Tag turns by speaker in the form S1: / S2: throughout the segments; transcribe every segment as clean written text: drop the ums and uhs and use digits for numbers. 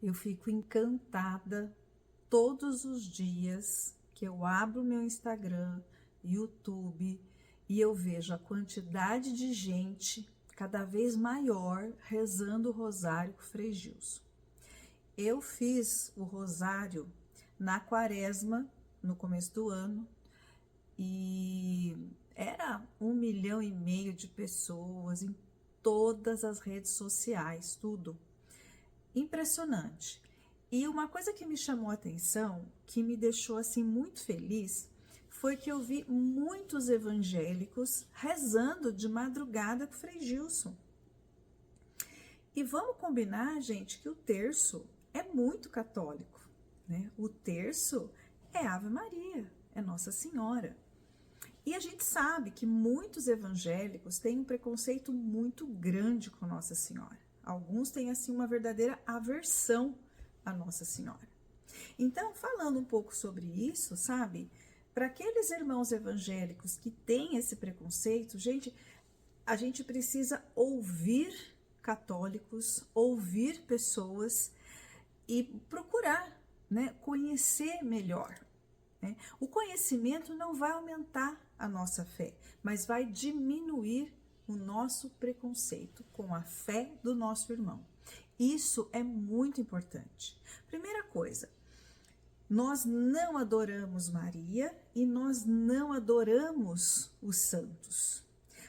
S1: Eu fico encantada todos os dias que eu abro meu Instagram, YouTube e eu vejo a quantidade de gente cada vez maior rezando o rosário com o Frei Gilson. Eu fiz o rosário na quaresma, no começo do ano, e era 1,5 milhão de pessoas em todas as redes sociais, tudo. Impressionante. E uma coisa que me chamou a atenção, que me deixou assim muito feliz, foi que eu vi muitos evangélicos rezando de madrugada com o Frei Gilson. E vamos combinar, gente, que o terço é muito católico, né? O terço é Ave Maria, é Nossa Senhora. E a gente sabe que muitos evangélicos têm um preconceito muito grande com Nossa Senhora. Alguns têm, assim, uma verdadeira aversão à Nossa Senhora. Então, falando um pouco sobre isso, sabe? Para aqueles irmãos evangélicos que têm esse preconceito, gente, a gente precisa ouvir católicos, ouvir pessoas e procurar, né, conhecer melhor. Né? O conhecimento não vai aumentar a nossa fé, mas vai diminuir o nosso preconceito com a fé do nosso irmão. Isso é muito importante. Primeira coisa, nós não adoramos Maria e nós não adoramos os santos.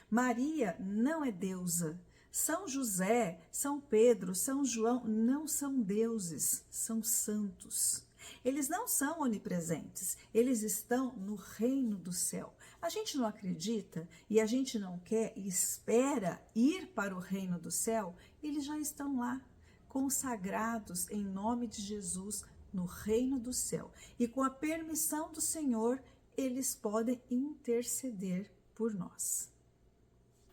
S1: Maria não é deusa. São José, São Pedro, São João não são deuses, são santos. Eles não são onipresentes, eles estão no reino do céu. A gente não acredita e a gente não quer e espera ir para o reino do céu, eles já estão lá, consagrados em nome de Jesus no reino do céu. E com a permissão do Senhor, eles podem interceder por nós.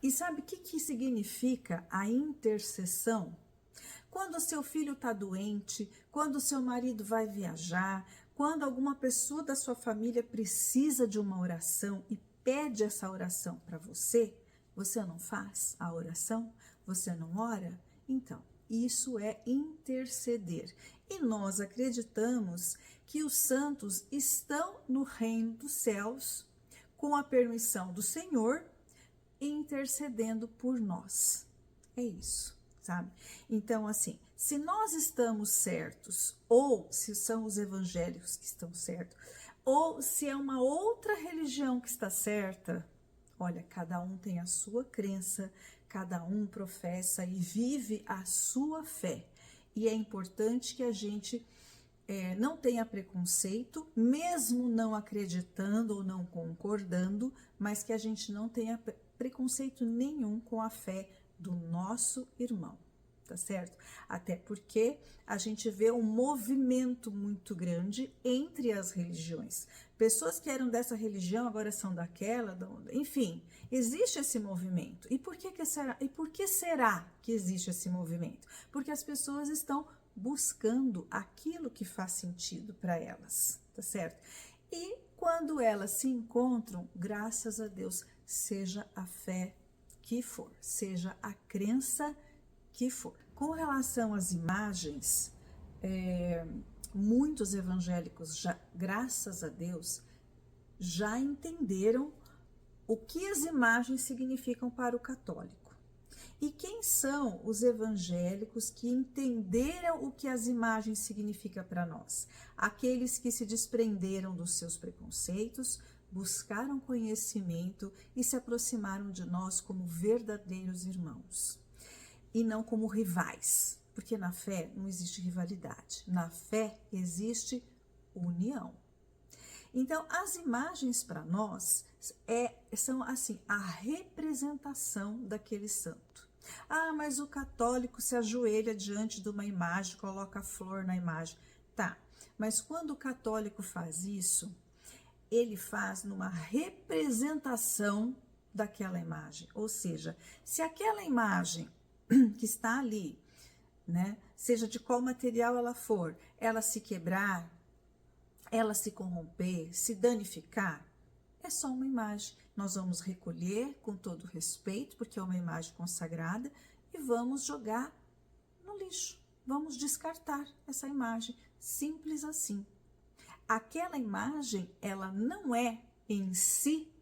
S1: E sabe o que significa a intercessão? Quando o seu filho está doente, quando o seu marido vai viajar, quando alguma pessoa da sua família precisa de uma oração e pede essa oração para você, você não faz a oração? Você não ora? Então, isso é interceder. E nós acreditamos que os santos estão no reino dos céus, com a permissão do Senhor, intercedendo por nós. É isso, sabe? Então, assim, se nós estamos certos, ou se são os evangélicos que estão certos, ou se é uma outra religião que está certa, olha, cada um tem a sua crença, cada um professa e vive a sua fé. E é importante que a gente não tenha preconceito, mesmo não acreditando ou não concordando, mas que a gente não tenha preconceito nenhum com a fé do nosso irmão, tá certo? Até porque a gente vê um movimento muito grande entre as religiões. Pessoas que eram dessa religião agora são daquela, enfim, existe esse movimento. E por que será? E por que será que existe esse movimento? Porque as pessoas estão buscando aquilo que faz sentido para elas, tá certo? E quando elas se encontram, graças a Deus, seja a fé que for, seja a crença que for. Com relação às imagens, muitos evangélicos, já, graças a Deus, já entenderam o que as imagens significam para o católico. E quem são os evangélicos que entenderam o que as imagens significam para nós? Aqueles que se desprenderam dos seus preconceitos, buscaram conhecimento e se aproximaram de nós como verdadeiros irmãos. E não como rivais, porque na fé não existe rivalidade. Na fé existe união. Então, as imagens para nós são assim, a representação daquele santo. Ah, mas o católico se ajoelha diante de uma imagem, coloca flor na imagem. Tá, mas quando o católico faz isso, ele faz numa representação daquela imagem. Ou seja, se aquela imagem que está ali, né, seja de qual material ela for, ela se quebrar, ela se corromper, se danificar, é só uma imagem. Nós vamos recolher com todo respeito, porque é uma imagem consagrada, e vamos jogar no lixo. vamos descartar essa imagem, simples assim. Aquela imagem, ela não é em si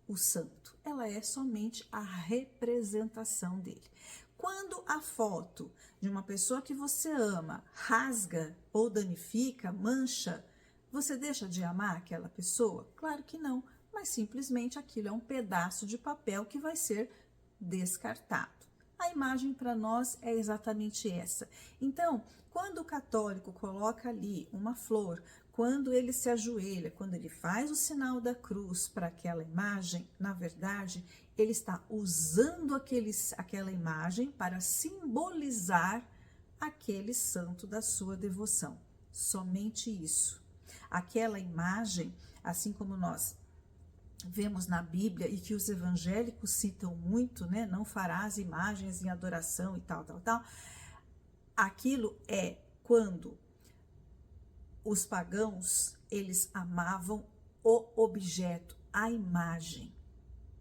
S1: o santo, ela é somente a representação dele. Quando a foto de uma pessoa que você ama rasga ou danifica, mancha, você deixa de amar aquela pessoa? Claro que não, mas simplesmente aquilo é um pedaço de papel que vai ser descartado. A imagem para nós é exatamente essa. Então, quando o católico coloca ali uma flor, quando ele se ajoelha, quando ele faz o sinal da cruz para aquela imagem, na verdade, ele está usando aquela imagem para simbolizar aquele santo da sua devoção. Somente isso. Aquela imagem, assim como nós vemos na Bíblia e que os evangélicos citam muito, né? Não farás imagens em adoração e tal. Aquilo é quando os pagãos, eles amavam o objeto, a imagem.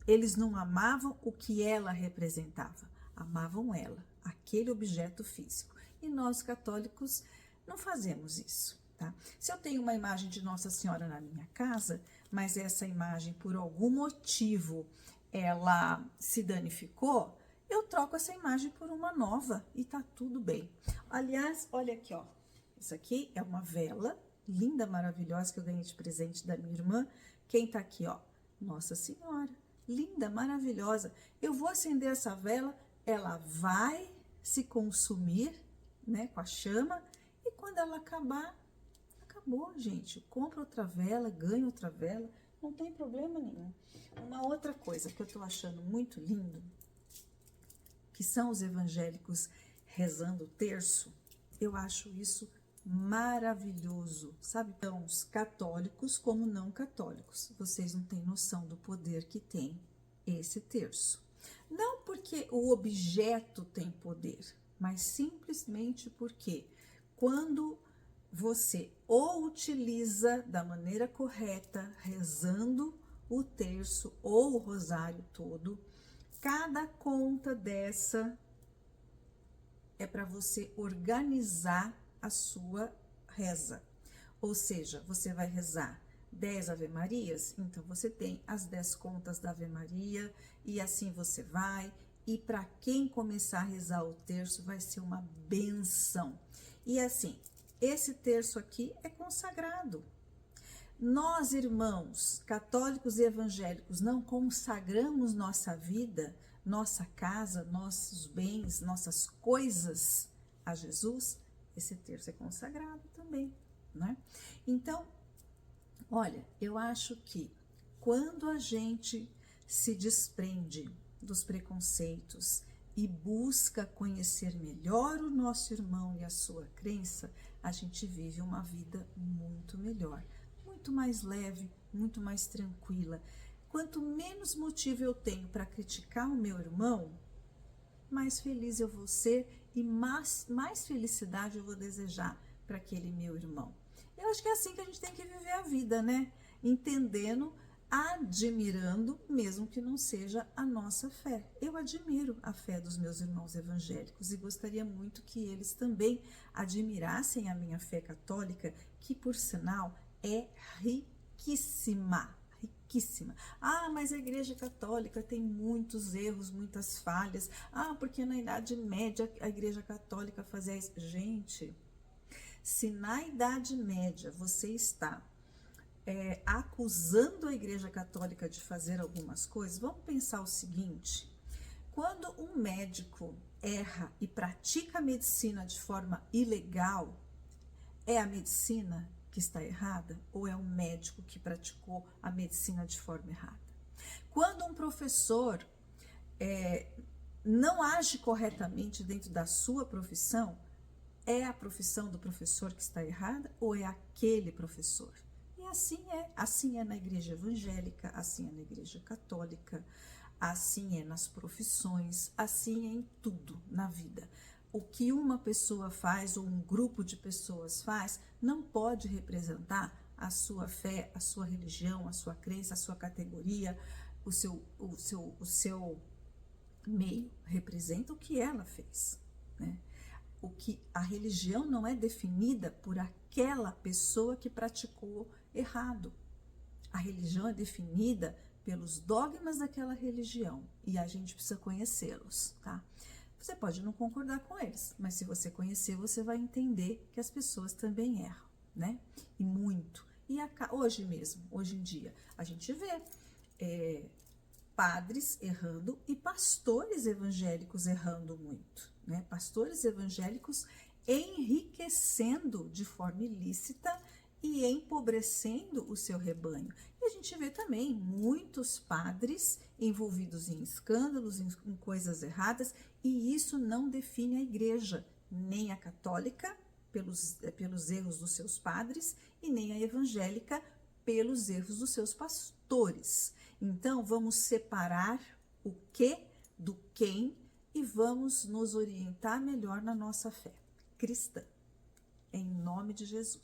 S1: Eles não amavam o que ela representava, amavam ela, aquele objeto físico. E nós católicos não fazemos isso, tá? Se eu tenho uma imagem de Nossa Senhora na minha casa, mas essa imagem, por algum motivo, ela se danificou, eu troco essa imagem por uma nova e tá tudo bem. Aliás, olha aqui, ó. Isso aqui é uma vela linda, maravilhosa, que eu ganhei de presente da minha irmã. Quem tá aqui, ó? Nossa Senhora. Linda, maravilhosa. Eu vou acender essa vela, ela vai se consumir, né, com a chama, e quando ela acabar, acabou, gente. Compra outra vela, ganha outra vela, não tem problema nenhum. Uma outra coisa que eu tô achando muito lindo, que são os evangélicos rezando o terço, eu acho isso maravilhoso, sabe? Então, os católicos como não católicos, vocês não têm noção do poder que tem esse terço. Não porque o objeto tem poder, mas simplesmente porque quando você o utiliza da maneira correta, rezando o terço ou o rosário todo, cada conta dessa é para você organizar a sua reza. Ou seja, você vai rezar 10 Ave-Marias, então você tem as 10 contas da Ave-Maria e assim você vai. E para quem começar a rezar o terço vai ser uma benção. E assim, esse terço aqui é consagrado. Nós, irmãos católicos e evangélicos, não consagramos nossa vida, nossa casa, nossos bens, nossas coisas a Jesus? Esse terço é consagrado também, né? Então, olha, eu acho que quando a gente se desprende dos preconceitos e busca conhecer melhor o nosso irmão e a sua crença, a gente vive uma vida muito melhor, muito mais leve, muito mais tranquila. Quanto menos motivo eu tenho para criticar o meu irmão, mais feliz eu vou ser e mais felicidade eu vou desejar para aquele meu irmão. Eu acho que é assim que a gente tem que viver a vida, né? Entendendo, admirando, mesmo que não seja a nossa fé. Eu admiro a fé dos meus irmãos evangélicos e gostaria muito que eles também admirassem a minha fé católica, que, por sinal, é riquíssima. Riquíssima. Ah, mas a Igreja Católica tem muitos erros, muitas falhas. Ah, porque na Idade Média a Igreja Católica fazia isso. Gente, se na Idade Média você está acusando a Igreja Católica de fazer algumas coisas, vamos pensar o seguinte: quando um médico erra e pratica a medicina de forma ilegal, é a medicina que está errada ou é o médico que praticou a medicina de forma errada? Quando um professor não age corretamente dentro da sua profissão, é a profissão do professor que está errada ou é aquele professor? E assim é na igreja evangélica, assim é na igreja católica, assim é nas profissões, assim é em tudo na vida. O que uma pessoa faz ou um grupo de pessoas faz não pode representar a sua fé, a sua religião, a sua crença, a sua categoria, o seu meio representa o que ela fez, né? o que a religião não é definida por aquela pessoa que praticou errado. A religião é definida pelos dogmas daquela religião e a gente precisa conhecê-los, tá? Você pode não concordar com eles, mas se você conhecer, você vai entender que as pessoas também erram, né? E muito. E hoje mesmo, hoje em dia, a gente vê padres errando e pastores evangélicos errando muito, né? Pastores evangélicos enriquecendo de forma ilícita e empobrecendo o seu rebanho. E a gente vê também muitos padres envolvidos em escândalos, em coisas erradas, e isso não define a igreja, nem a católica, pelos erros dos seus padres, e nem a evangélica, pelos erros dos seus pastores. Então, vamos separar o que do quem e vamos nos orientar melhor na nossa fé cristã. Em nome de Jesus.